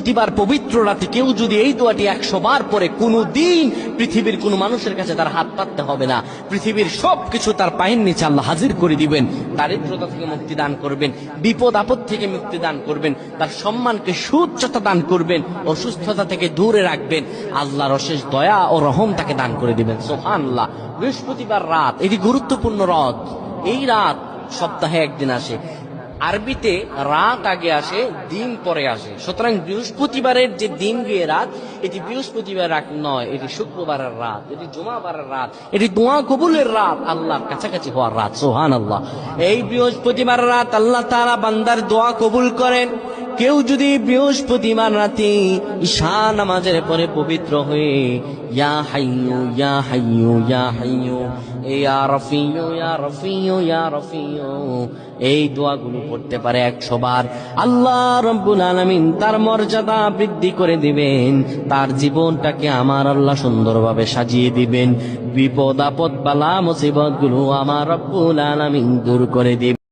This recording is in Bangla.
বৃহস্পতিবার পবিত্র রাতে কেউ যদি এই দোয়াটি 100 বার পরে, কোনদিন পৃথিবীর কোন মানুষের কাছে তার হাত পাততে হবে না। পৃথিবীর সবকিছু তার পায়ের নিচে আল্লাহ হাজির করে দিবেন। দারিদ্রতা থেকে মুক্তি দান করবেন, বিপদ আপদ থেকে মুক্তি দান করবেন, তার সম্মানকে সুউচ্চতা দান করবেন, অসুস্থতা থেকে দূরে রাখবেন। আল্লাহর অশেষ দয়া ও রহম তাকে দান করে দিবেন। সুবহানাল্লাহ। বৃহস্পতিবার রাত এটি গুরুত্বপূর্ণ রাত। এই রাত সপ্তাহে একদিন আসে। আরবিতে রাত আগে আসে, দিন পরে আসে। সুতরাং বৃহস্পতিবারের যে দিন গিয়ে রাত, এটি বৃহস্পতিবার রাত নয়, এটি শুক্রবারের রাত, এটি জুমাবারের রাত, এটি দোয়া কবুলের রাত, আল্লাহর কাছাকাছি হওয়ার রাত। সুবহানাল্লাহ। এই বৃহস্পতিবার রাত আল্লাহ তাআলা বান্দার দোয়া কবুল করেন। কেউ যদি বৃহস্পতিবার রাতে ঈশা নামাজের পরে পবিত্র হয়ে ইয়া হাইয়ু ইয়া হাইয়ু ইয়া হাইয়ু ইয়া রাফিয়ু ইয়া রাফিয়ু ইয়া রাফিয়ু এই দোয়াগুলো পড়তে পারে 100 বার, আল্লাহ রাব্বুল আলামিন তার মর্যাদা বৃদ্ধি করে দিবেন। তার জীবনটাকে আমার আল্লাহ সুন্দরভাবে সাজিয়ে দিবেন। বিপদ আপদ বালা মুসিবত গুলো আমার রব্বুল আলামিন দূর করে দিবেন।